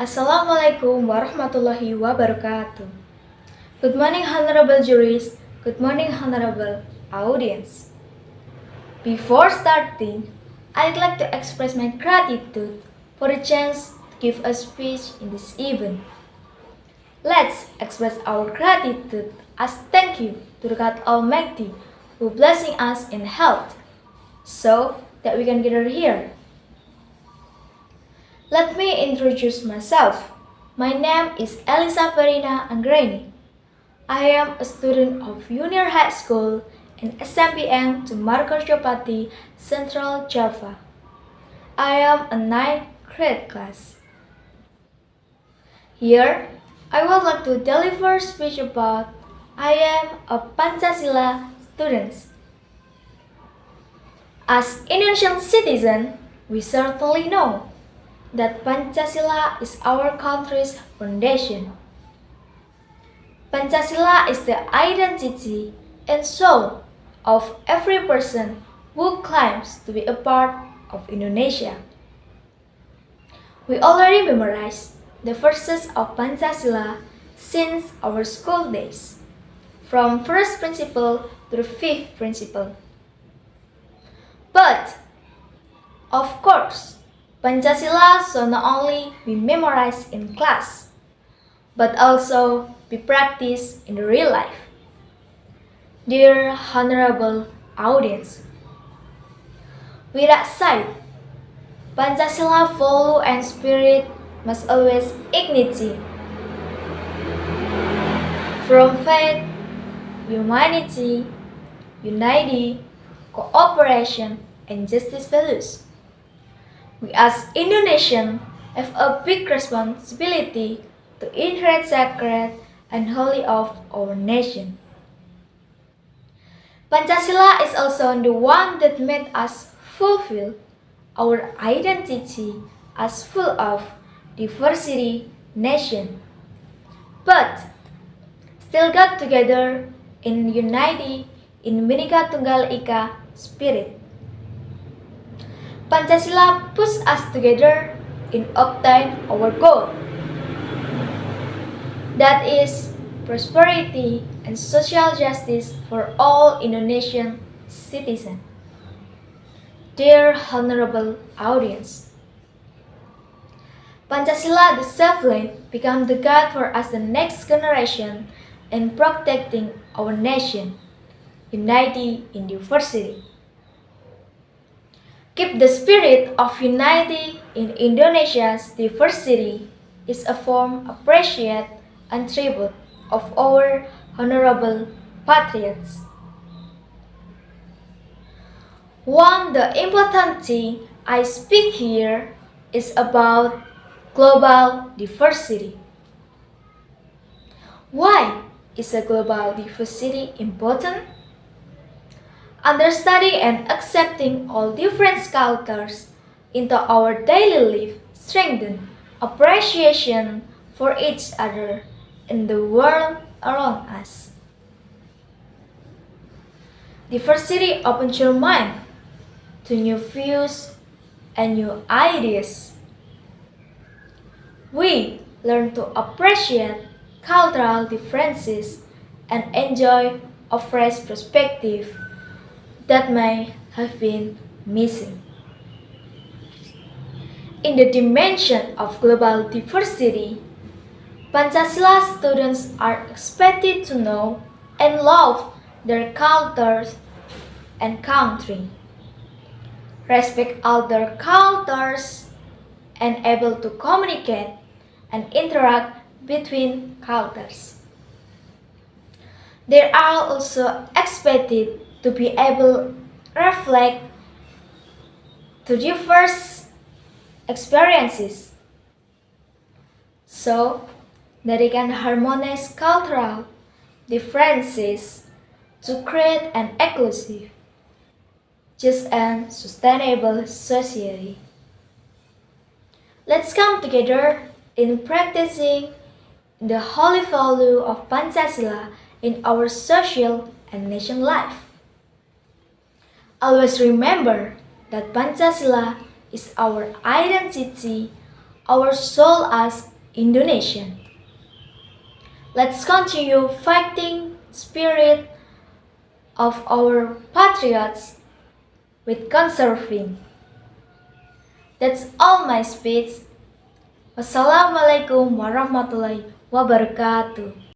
Assalamualaikum warahmatullahi wabarakatuh. Good morning, honorable juries. Good morning, honorable audience. Before starting, I'd like to express my gratitude for the chance to give a speech in this event. Let's express our gratitude as thank you to the God Almighty who blessing us in health, so that we can gather here. Let me introduce myself. My name is Elisa Ferina Anggraeni. I am a student of Junior High School in SMPN to Margosjopati, Central Java. I am a 9th grade class. Here, I would like to deliver a speech about I am a Pancasila student. As Indonesian citizen, we certainly know that Pancasila is our country's foundation. Pancasila is the identity and soul of every person who claims to be a part of Indonesia. We already memorized the verses of Pancasila since our school days, from first principle to the fifth principle. But, of course, Pancasila should not only be memorized in class, but also be practiced in the real life. Dear honorable audience, with that said, Pancasila value and spirit must always ignite from faith, humanity, unity, cooperation, and justice values. We as Indonesians have a big responsibility to inherit sacred and holy of our nation. Pancasila is also the one that made us fulfill our identity as full of diversity nation, but still got together in unity in Bhinneka Tunggal spirit. Pancasila puts us together in obtain our goal, that is prosperity and social justice for all Indonesian citizens. Dear honorable audience, Pancasila deservedly become the guide for us the next generation in protecting our nation, unity in diversity. Keep the spirit of unity in Indonesia's diversity is a form of appreciate and tribute of our honorable patriots. One the important thing I speak here is about global diversity. Why is a global diversity important? Understanding and accepting all different cultures into our daily life strengthens appreciation for each other in the world around us. Diversity opens your mind to new views and new ideas. We learn to appreciate cultural differences and enjoy a fresh perspective that may have been missing. In the dimension of global diversity, Pancasila students are expected to know and love their cultures and country, respect other cultures, and able to communicate and interact between cultures. They are also expected to be able to reflect to diverse experiences, so that they can harmonize cultural differences to create an inclusive, just and sustainable society. Let's come together in practicing the holy value of Pancasila in our social and nation life. Always remember that Pancasila is our identity, our soul as Indonesian. Let's continue fighting spirit of our patriots with conserving. That's all my speech. Wassalamualaikum warahmatullahi wabarakatuh.